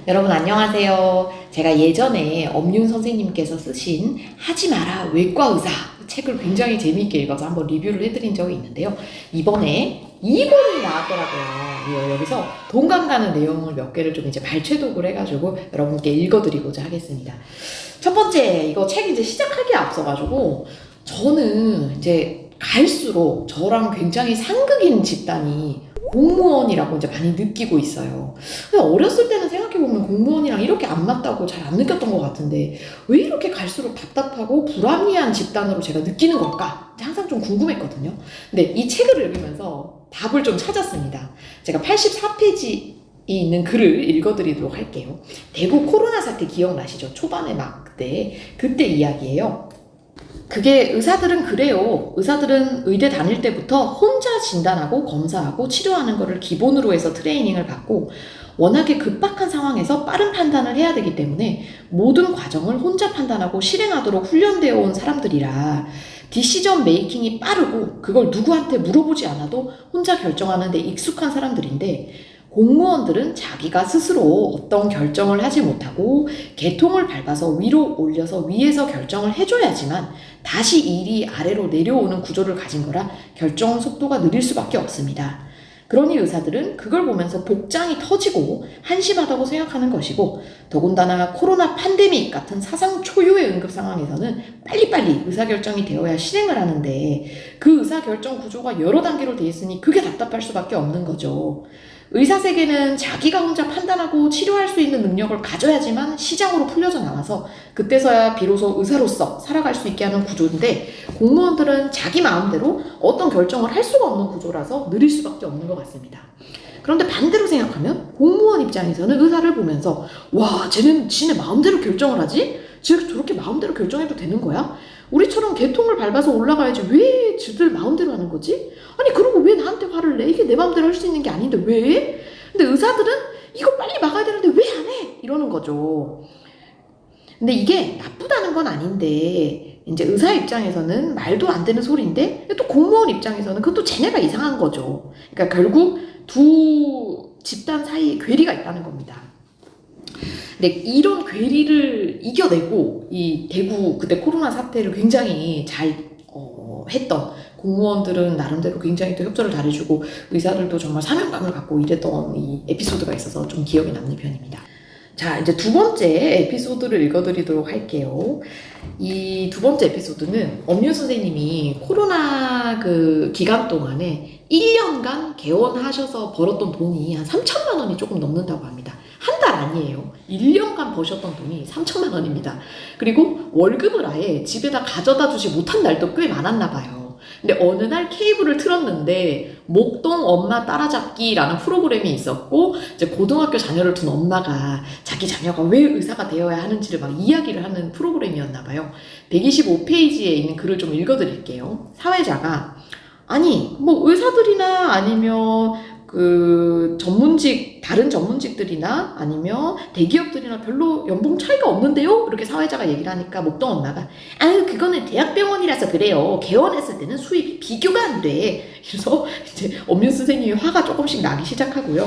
여러분 안녕하세요. 제가 예전에 엄윤 선생님께서 쓰신 하지 마라 외과 의사 책을 굉장히 재미있게 읽어서 한번 리뷰를 해드린 적이 있는데요. 이번에 2권이 나왔더라고요. 여기서 동감 가는 내용을 몇 개를 좀 이제 발췌독을 해가지고 여러분께 읽어드리고자 하겠습니다. 첫 번째, 이거 책 이제 시작하기에 앞서가지고 저는 이제 갈수록 저랑 굉장히 상극인 집단이 공무원이라고 이제 많이 느끼고 있어요. 근데 어렸을 때는 생각해보면 공무원이랑 이렇게 안 맞다고 잘 안 느꼈던 것 같은데 왜 이렇게 갈수록 답답하고 불합리한 집단으로 제가 느끼는 걸까? 항상 좀 궁금했거든요. 근데 이 책을 읽으면서 답을 좀 찾았습니다. 제가 84페이지 있는 글을 읽어드리도록 할게요. 대구 코로나 사태 기억나시죠? 초반에 막 그때 이야기예요. 그게 의사들은 그래요. 의사들은 의대 다닐 때부터 혼자 진단하고 검사하고 치료하는 거를 기본으로 해서 트레이닝을 받고 워낙에 급박한 상황에서 빠른 판단을 해야 되기 때문에 모든 과정을 혼자 판단하고 실행하도록 훈련되어 온 사람들이라 디시전 메이킹이 빠르고 그걸 누구한테 물어보지 않아도 혼자 결정하는 데 익숙한 사람들인데 공무원들은 자기가 스스로 어떤 결정을 하지 못하고 계통을 밟아서 위로 올려서 위에서 결정을 해줘야지만 다시 일이 아래로 내려오는 구조를 가진 거라 결정 속도가 느릴 수밖에 없습니다. 그러니 의사들은 그걸 보면서 복장이 터지고 한심하다고 생각하는 것이고 더군다나 코로나 팬데믹 같은 사상 초유의 응급 상황에서는 빨리빨리 의사결정이 되어야 실행을 하는데 그 의사결정 구조가 여러 단계로 돼 있으니 그게 답답할 수밖에 없는 거죠. 의사 세계는 자기가 혼자 판단하고 치료할 수 있는 능력을 가져야지만 시장으로 풀려져 나와서 그때서야 비로소 의사로서 살아갈 수 있게 하는 구조인데 공무원들은 자기 마음대로 어떤 결정을 할 수가 없는 구조라서 느릴 수밖에 없는 것 같습니다. 그런데 반대로 생각하면 공무원 입장에서는 의사를 보면서 와, 쟤는 지네 마음대로 결정을 하지? 쟤 저렇게 마음대로 결정해도 되는 거야? 우리처럼 계통을 밟아서 올라가야지 왜 쟤들 마음대로 하는 거지? 아니 그러고 왜 나한테 화를 내? 이게 내 마음대로 할 수 있는 게 아닌데 왜? 근데 의사들은 이거 빨리 막아야 되는데 왜 안 해? 이러는 거죠. 근데 이게 나쁘다는 건 아닌데 이제 의사 입장에서는 말도 안 되는 소리인데 또 공무원 입장에서는 그것도 쟤네가 이상한 거죠. 그러니까 결국 두 집단 사이에 괴리가 있다는 겁니다. 근데 이런 괴리를 이겨내고 이 대구 그때 코로나 사태를 굉장히 잘 했던 공무원들은 나름대로 굉장히 또 협조를 잘해주고 의사들도 정말 사명감을 갖고 일했던 이 에피소드가 있어서 좀 기억에 남는 편입니다. 자, 이제 두 번째 에피소드를 읽어드리도록 할게요. 이 두 번째 에피소드는 엄유 선생님이 코로나 그 기간 동안에 1년간 개원하셔서 벌었던 돈이 한 3천만 원이 조금 넘는다고 합니다. 한 달 아니에요. 1년간 버셨던 돈이 3천만 원입니다. 그리고 월급을 아예 집에다 가져다 주지 못한 날도 꽤 많았나 봐요. 근데 어느 날 케이블을 틀었는데 목동 엄마 따라잡기라는 프로그램이 있었고 이제 고등학교 자녀를 둔 엄마가 자기 자녀가 왜 의사가 되어야 하는지를 막 이야기를 하는 프로그램이었나 봐요. 125페이지에 있는 글을 좀 읽어드릴게요. 사회자가 아니 뭐 의사들이나 아니면 그 다른 전문직들이나 아니면 대기업들이나 별로 연봉 차이가 없는데요? 이렇게 사회자가 얘기를 하니까 목동 엄마가 아유 그거는 대학병원이라서 그래요. 개원했을 때는 수입이 비교가 안 돼. 그래서 이제 엄윤 선생님이 화가 조금씩 나기 시작하고요.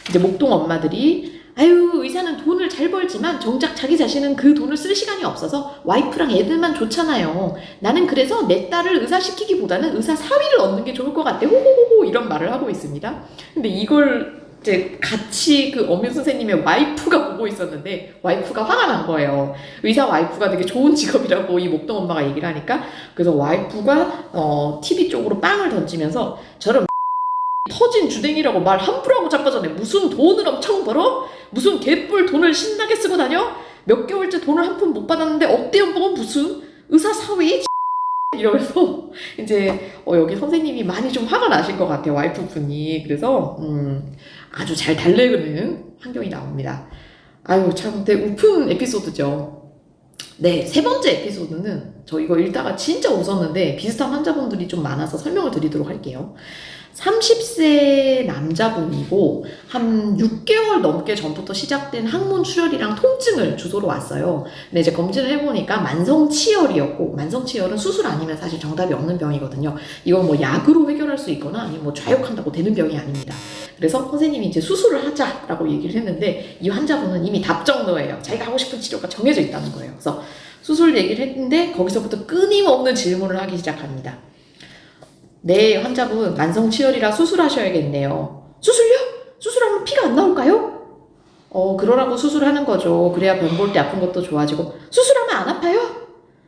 이제 목동 엄마들이 아유 의사는 돈을 잘 벌지만 정작 자기 자신은 그 돈을 쓸 시간이 없어서 와이프랑 애들만 좋잖아요. 나는 그래서 내 딸을 의사 시키기보다는 의사 사위를 얻는 게 좋을 것 같아. 호호호호 이런 말을 하고 있습니다. 근데 이걸 이제 같이 그 엄유 선생님의 와이프가 보고 있었는데 와이프가 화가 난 거예요. 의사 와이프가 되게 좋은 직업이라고 이 목동 엄마가 얘기를 하니까 그래서 와이프가 TV 쪽으로 빵을 던지면서 저런 터진 주댕이라고 말 함부로 하고 자빠졌네. 무슨 돈을 엄청 벌어? 무슨 개뿔 돈을 신나게 쓰고 다녀? 몇 개월째 돈을 한 푼 못 받았는데 억대 연봉은 무슨 의사 사위? 이러면서 이제 여기 선생님이 많이 좀 화가 나신 것 같아요. 와이프분이. 그래서 아주 잘 달래는 환경이 나옵니다. 아유 참 되게 우픈 에피소드죠. 네, 세 번째 에피소드는 저 이거 읽다가 진짜 웃었는데 비슷한 환자분들이 좀 많아서 설명을 드리도록 할게요. 30세 남자분이고 한 6개월 넘게 전부터 시작된 항문 출혈이랑 통증을 주소로 왔어요. 근데 이제 검진을 해보니까 만성치열이었고, 만성치열은 수술 아니면 사실 정답이 없는 병이거든요. 이건 뭐 약으로 해결할 수 있거나 아니면 뭐 좌욕한다고 되는 병이 아닙니다. 그래서 선생님이 이제 수술을 하자라고 얘기를 했는데 이 환자분은 이미 답정너예요. 자기가 하고 싶은 치료가 정해져 있다는 거예요. 그래서 수술 얘기를 했는데 거기서부터 끊임없는 질문을 하기 시작합니다. 네, 환자분 만성치열이라 수술하셔야겠네요. 수술요? 수술하면 피가 안 나올까요? 그러라고 수술하는 거죠. 그래야 병 볼 때 아픈 것도 좋아지고. 수술하면 안 아파요?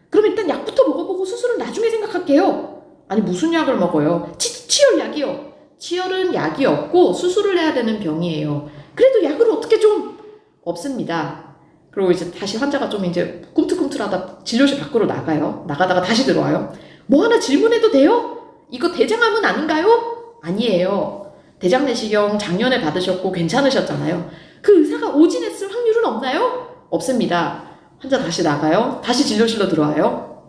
그럼 일단 약부터 먹어보고 수술은 나중에 생각할게요. 아니 무슨 약을 먹어요? 치열 약이요. 치열은 약이 없고 수술을 해야 되는 병이에요. 그래도 약을 어떻게 좀 없습니다. 그리고 이제 다시 환자가 좀 이제 꿈틀꿈틀하다 진료실 밖으로 나가요. 나가다가 다시 들어와요. 뭐 하나 질문해도 돼요? 이거 대장암은 아닌가요? 아니에요. 대장내시경 작년에 받으셨고 괜찮으셨잖아요. 그 의사가 오진했을 확률은 없나요? 없습니다. 환자 다시 나가요. 다시 진료실로 들어와요.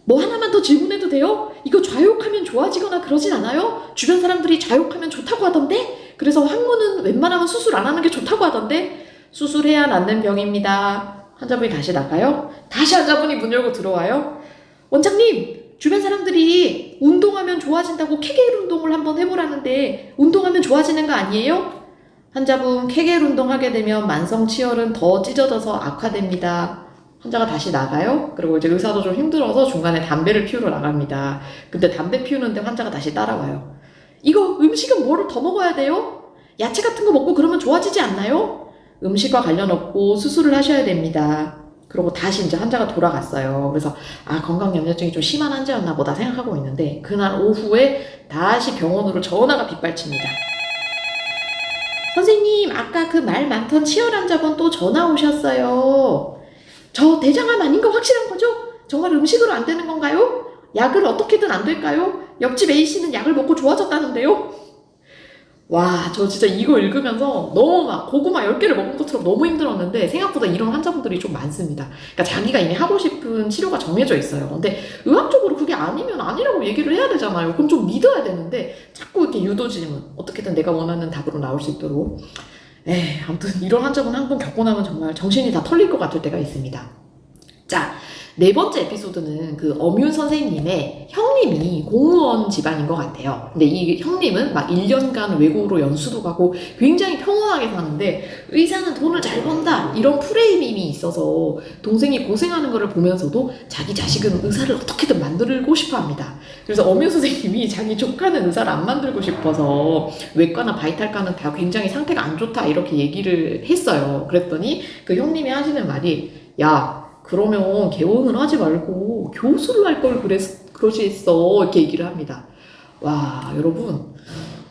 뭐 하나만 더 질문해도 돼요? 이거 좌욕하면 좋아지거나 그러진 않아요? 주변 사람들이 좌욕하면 좋다고 하던데? 그래서 항문은 웬만하면 수술 안 하는 게 좋다고 하던데? 수술해야 낫는 병입니다. 환자분이 다시 나가요. 다시 환자분이 문 열고 들어와요. 원장님, 주변 사람들이 운동하면 좋아진다고 케겔 운동을 한번 해보라는데 운동하면 좋아지는 거 아니에요? 환자분, 케겔 운동하게 되면 만성치열은 더 찢어져서 악화됩니다. 환자가 다시 나가요. 그리고 이제 의사도 좀 힘들어서 중간에 담배를 피우러 나갑니다. 근데 담배 피우는데 환자가 다시 따라와요. 이거 음식은 뭐를 더 먹어야 돼요? 야채 같은 거 먹고 그러면 좋아지지 않나요? 음식과 관련 없고 수술을 하셔야 됩니다. 그러고 다시 이제 환자가 돌아갔어요. 그래서 건강염려증이 좀 심한 환자였나 보다 생각하고 있는데 그날 오후에 다시 병원으로 전화가 빗발칩니다. 선생님, 아까 그 말 많던 치열 환자분 또 전화 오셨어요. 저 대장암 아닌 거 확실한 거죠? 정말 음식으로 안 되는 건가요? 약을 어떻게든 안 될까요? 옆집 A씨는 약을 먹고 좋아졌다는데요? 와, 저 진짜 이거 읽으면서 너무 막 고구마 10개를 먹은 것처럼 너무 힘들었는데 생각보다 이런 환자분들이 좀 많습니다. 그러니까 자기가 이미 하고 싶은 치료가 정해져 있어요. 근데 의학적으로 그게 아니면 아니라고 얘기를 해야 되잖아요. 그럼 좀 믿어야 되는데 자꾸 이렇게 유도질문, 어떻게든 내가 원하는 답으로 나올 수 있도록. 아무튼 이런 환자분 한 번 겪고 나면 정말 정신이 다 털릴 것 같을 때가 있습니다. 자, 네 번째 에피소드는 그 엄윤 선생님의 형님이 공무원 집안인 것 같아요. 근데 이 형님은 막 1년간 외국으로 연수도 가고 굉장히 평온하게 사는데 의사는 돈을 잘 번다 이런 프레임이 있어서 동생이 고생하는 거를 보면서도 자기 자식은 의사를 어떻게든 만들고 싶어 합니다. 그래서 엄윤 선생님이 자기 조카는 의사를 안 만들고 싶어서 외과나 바이탈과는 다 굉장히 상태가 안 좋다 이렇게 얘기를 했어요. 그랬더니 그 형님이 하시는 말이 야, 그러면 개원을 하지 말고 교수를 할 걸 그러시겠어 이렇게 얘기를 합니다. 와, 여러분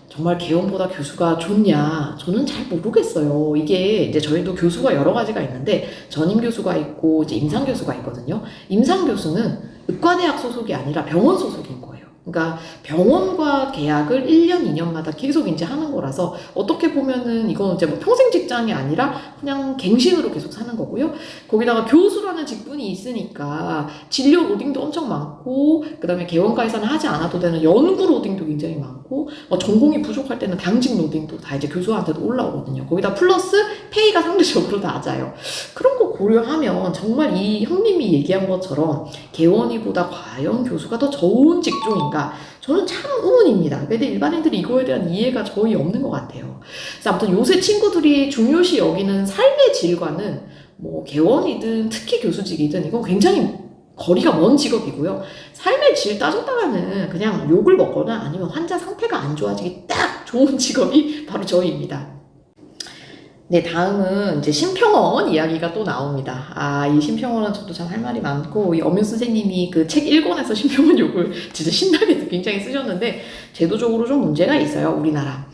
정말 개원보다 교수가 좋냐? 저는 잘 모르겠어요. 이게 이제 저희도 교수가 여러 가지가 있는데 전임 교수가 있고 이제 임상 교수가 있거든요. 임상 교수는 의과대학 소속이 아니라 병원 소속인 거예요. 그러니까 병원과 계약을 1년, 2년마다 계속 이제 하는 거라서 어떻게 보면은 이건 이제 뭐 평생 직장이 아니라 그냥 갱신으로 계속 사는 거고요. 거기다가 교수라는 직분이 있으니까 진료 로딩도 엄청 많고 그 다음에 개원과에서는 하지 않아도 되는 연구 로딩도 굉장히 많고 전공이 부족할 때는 당직 로딩도 다 이제 교수한테도 올라오거든요. 거기다 플러스 페이가 상대적으로 낮아요. 그런 거 고려하면 정말 이 형님이 얘기한 것처럼 개원이보다 과연 교수가 더 좋은 직종인가? 저는 참 의문입니다. 근데 일반인들이 이거에 대한 이해가 거의 없는 것 같아요. 그래서 아무튼 요새 친구들이 중요시 여기는 삶의 질과는 뭐 개원이든 특히 교수직이든 이건 굉장히 거리가 먼 직업이고요. 삶의 질 따졌다가는 그냥 욕을 먹거나 아니면 환자 상태가 안 좋아지기 딱 좋은 직업이 바로 저희입니다. 네, 다음은 이제 심평원 이야기가 또 나옵니다. 이 심평원은 저도 참 할 말이 많고, 이 엄윤 선생님이 그 책 1권에서 심평원 욕을 진짜 신나게 굉장히 쓰셨는데, 제도적으로 좀 문제가 있어요, 우리나라.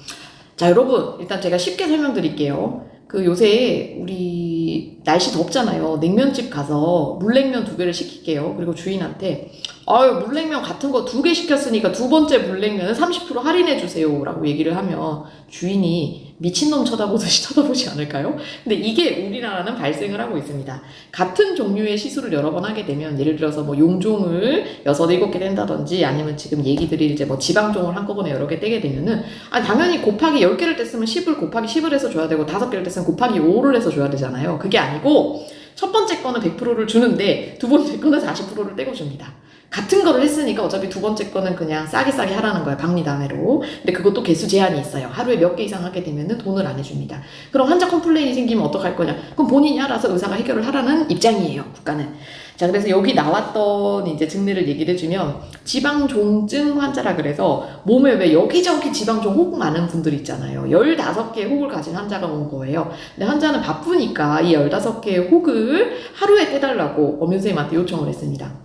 자, 여러분, 일단 제가 쉽게 설명드릴게요. 그 요새 우리 날씨 덥잖아요. 냉면집 가서 물냉면 2개를 시킬게요. 그리고 주인한테 아유, 물냉면 같은 거 2개 시켰으니까 두 번째 물냉면은 30% 할인해주세요. 라고 얘기를 하면 주인이 미친놈 쳐다보듯이 쳐다보지 않을까요? 근데 이게 우리나라는 발생을 하고 있습니다. 같은 종류의 시술을 여러 번 하게 되면 예를 들어서 뭐 용종을 6, 7개 뗀다든지 아니면 지금 얘기 드릴 이제 뭐 지방종을 한꺼번에 여러 개 떼게 되면은 당연히 곱하기 10개를 뗐으면 10을 곱하기 10을 해서 줘야 되고 5개를 뗐으면 곱하기 5를 해서 줘야 되잖아요. 그게 아니고 첫 번째 거는 100%를 주는데 두 번째 거는 40%를 떼고 줍니다. 같은 거를 했으니까 어차피 두 번째 거는 그냥 싸게 하라는 거예요. 박리담회로. 근데 그것도 개수 제한이 있어요. 하루에 몇 개 이상 하게 되면은 돈을 안 해줍니다. 그럼 환자 컴플레인이 생기면 어떡할 거냐? 그럼 본인이 알아서 의사가 해결을 하라는 입장이에요. 국가는. 자, 그래서 여기 나왔던 이제 증례를 얘기를 해주면 지방종증 환자라 그래서 몸에 왜 여기저기 지방종 혹 많은 분들 있잖아요. 15개의 혹을 가진 환자가 온 거예요. 근데 환자는 바쁘니까 이 15개의 혹을 하루에 떼달라고 엄윤 선생님한테 요청을 했습니다.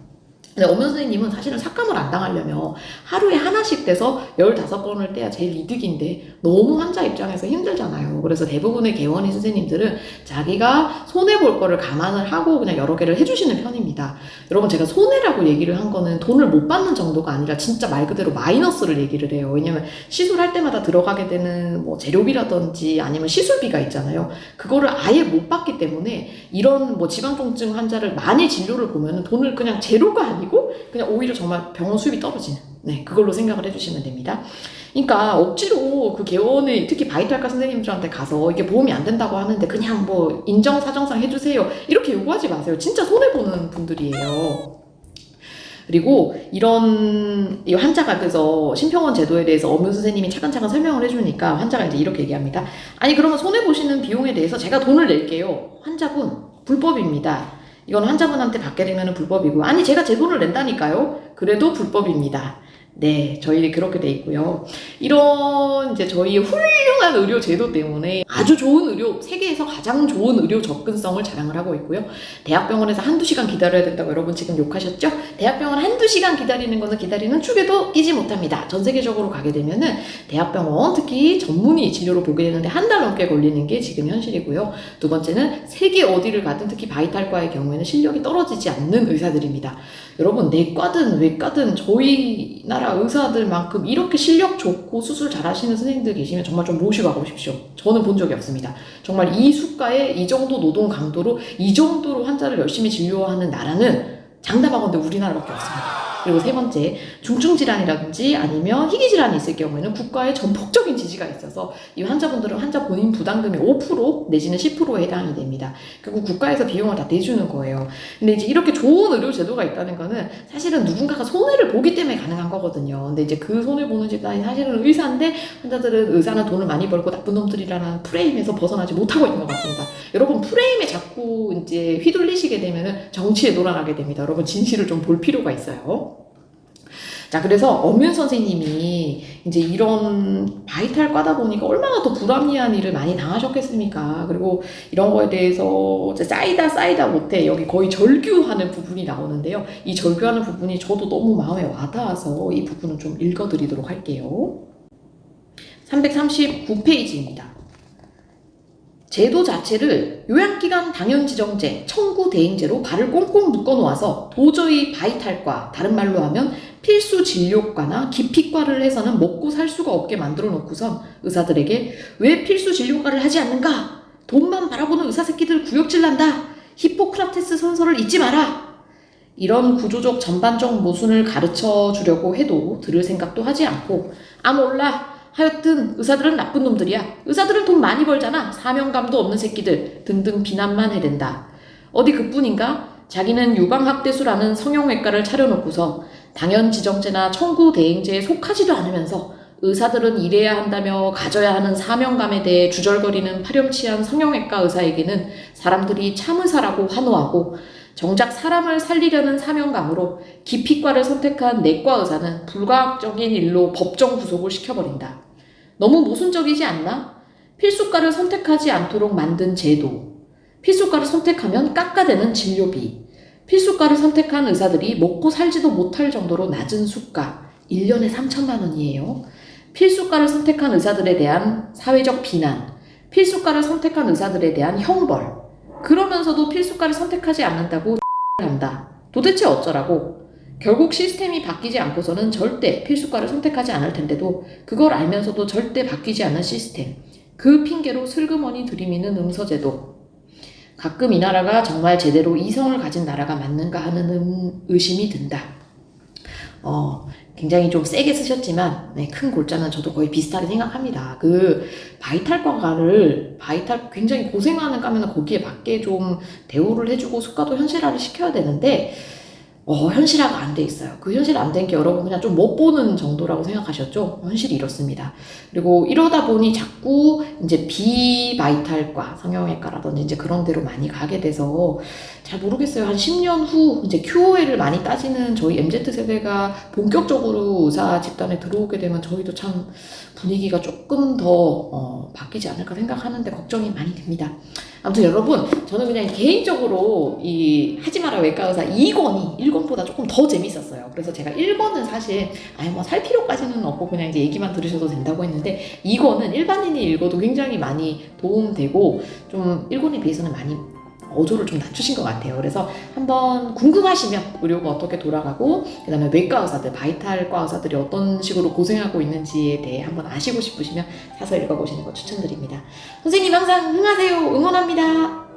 근데 엄연 선생님은 사실은 삭감을 안 당하려면 하루에 하나씩 떼서 15번을 떼야 제일 이득인데 너무 환자 입장에서 힘들잖아요. 그래서 대부분의 개원의 선생님들은 자기가 손해볼 거를 감안을 하고 그냥 여러 개를 해주시는 편입니다. 여러분, 제가 손해라고 얘기를 한 거는 돈을 못 받는 정도가 아니라 진짜 말 그대로 마이너스를 얘기를 해요. 왜냐면 시술할 때마다 들어가게 되는 뭐 재료비라든지 아니면 시술비가 있잖아요. 그거를 아예 못 받기 때문에 이런 뭐 지방통증 환자를 많이 진료를 보면 돈을 그냥 제로가 아니고 그냥 오히려 정말 병원 수입이 떨어지는 그걸로 생각을 해주시면 됩니다. 그러니까 억지로 그 개원의 특히 바이탈과 선생님들한테 가서 이게 보험이 안 된다고 하는데 그냥 뭐 인정사정상 해주세요 이렇게 요구하지 마세요. 진짜 손해보는 분들이에요. 그리고 이런 이 환자가 그래서 심평원 제도에 대해서 엄윤 선생님이 차근차근 설명을 해주니까 환자가 이제 이렇게 얘기합니다. 아니 그러면 손해보시는 비용에 대해서 제가 돈을 낼게요. 환자분 불법입니다. 이건 환자분한테 받게 되면 불법이고, 아니 제가 제 돈을 낸다니까요. 그래도 불법입니다. 네, 저희 그렇게 돼 있고요. 이런 이제 저희의 훌륭한 의료 제도 때문에 아주 좋은 의료, 세계에서 가장 좋은 의료 접근성을 자랑을 하고 있고요. 대학병원에서 한두 시간 기다려야 된다고 여러분 지금 욕하셨죠? 대학병원 한두 시간 기다리는 거는 기다리는 축에도 끼지 못합니다. 전 세계적으로 가게 되면은 대학병원 특히 전문의 진료를 보게 되는데 한 달 넘게 걸리는 게 지금 현실이고요. 두 번째는 세계 어디를 가든 특히 바이탈과의 경우에는 실력이 떨어지지 않는 의사들입니다. 여러분, 내과든 외과든 저희 나라 의사들만큼 이렇게 실력 좋고 수술 잘하시는 선생님들 계시면 정말 좀 모시고 가보십시오. 저는 본 적이 없습니다. 정말 이 수가에 이 정도 노동 강도로 이 정도로 환자를 열심히 진료하는 나라는 장담하건대 우리나라밖에 없습니다. 그리고 세 번째, 중증질환이라든지 아니면 희귀질환이 있을 경우에는 국가의 전폭적인 지지가 있어서 이 환자분들은 환자 본인 부담금이 5% 내지는 10%에 해당이 됩니다. 그리고 국가에서 비용을 다 내주는 거예요. 근데 이제 이렇게 좋은 의료 제도가 있다는 거는 사실은 누군가가 손해를 보기 때문에 가능한 거거든요. 근데 이제 그 손해 보는 집단이 사실은 의사인데 환자들은 의사는 돈을 많이 벌고 나쁜 놈들이라는 프레임에서 벗어나지 못하고 있는 것 같습니다. 여러분, 프레임에 자꾸 이제 휘둘리시게 되면은 정치에 놀아나게 됩니다. 여러분, 진실을 좀 볼 필요가 있어요. 자, 그래서 엄윤 선생님이 이제 이런 바이탈 과다 보니까 얼마나 더 불합리한 일을 많이 당하셨겠습니까? 그리고 이런 거에 대해서 쌓이다 못해 여기 거의 절규하는 부분이 나오는데요. 이 절규하는 부분이 저도 너무 마음에 와닿아서 이 부분은 좀 읽어드리도록 할게요. 339페이지입니다. 제도 자체를 요양기간 당연지정제, 청구대행제로 발을 꽁꽁 묶어놓아서 도저히 바이탈과, 다른 말로 하면 필수 진료과나 기피과를 해서는 먹고 살 수가 없게 만들어 놓고선 의사들에게 왜 필수 진료과를 하지 않는가? 돈만 바라보는 의사 새끼들 구역질 난다. 히포크라테스 선서를 잊지 마라. 이런 구조적 전반적 모순을 가르쳐 주려고 해도 들을 생각도 하지 않고, 아 몰라. 하여튼 의사들은 나쁜 놈들이야. 의사들은 돈 많이 벌잖아. 사명감도 없는 새끼들 등등 비난만 해댄다. 어디 그뿐인가? 자기는 유방학대수라는 성형외과를 차려놓고서 당연지정제나 청구대행제에 속하지도 않으면서 의사들은 일해야 한다며 가져야 하는 사명감에 대해 주절거리는 파렴치한 성형외과 의사에게는 사람들이 참의사라고 환호하고, 정작 사람을 살리려는 사명감으로 기피과를 선택한 내과 의사는 불과학적인 일로 법정 구속을 시켜버린다. 너무 모순적이지 않나? 필수과를 선택하지 않도록 만든 제도, 필수과를 선택하면 깎아대는 진료비, 필수과를 선택한 의사들이 먹고 살지도 못할 정도로 낮은 수가, 1년에 3천만 원이에요. 필수과를 선택한 의사들에 대한 사회적 비난, 필수과를 선택한 의사들에 대한 형벌, 그러면서도 필수과를 선택하지 않는다고 한다. 도대체 어쩌라고? 결국 시스템이 바뀌지 않고서는 절대 필수과를 선택하지 않을 텐데도 그걸 알면서도 절대 바뀌지 않는 시스템. 그 핑계로 슬그머니 들이미는 응서제도. 가끔 이 나라가 정말 제대로 이성을 가진 나라가 맞는가 하는 의심이 든다. 굉장히 좀 세게 쓰셨지만 네, 큰 골자는 저도 거의 비슷하게 생각합니다. 그 바이탈 굉장히 고생하는 과면은 거기에 맞게 좀 대우를 해주고 수가도 현실화를 시켜야 되는데 현실화가 안 돼 있어요. 그 현실 안 된 게 여러분 그냥 좀 못 보는 정도라고 생각하셨죠? 현실이 이렇습니다. 그리고 이러다 보니 자꾸 이제 비바이탈과 성형외과라든지 이제 그런 데로 많이 가게 돼서 잘 모르겠어요. 한 10년 후 이제 QOL을 많이 따지는 저희 MZ세대가 본격적으로 의사 집단에 들어오게 되면 저희도 참 분위기가 조금 더 바뀌지 않을까 생각하는데 걱정이 많이 됩니다. 아무튼 여러분, 저는 그냥 개인적으로 이 하지 마라 외과의사 2권이 1권보다 조금 더 재밌었어요. 그래서 제가 1권은 사실 뭐 살 필요까지는 없고 그냥 이제 얘기만 들으셔도 된다고 했는데 2권은 일반인이 읽어도 굉장히 많이 도움되고 좀 1권에 비해서는 많이 어조를 좀 낮추신 것 같아요. 그래서 한번 궁금하시면 의료가 어떻게 돌아가고 그 다음에 외과 의사들, 바이탈과 의사들이 어떤 식으로 고생하고 있는지에 대해 한번 아시고 싶으시면 사서 읽어보시는 거 추천드립니다. 선생님 항상 흥하세요. 응원합니다.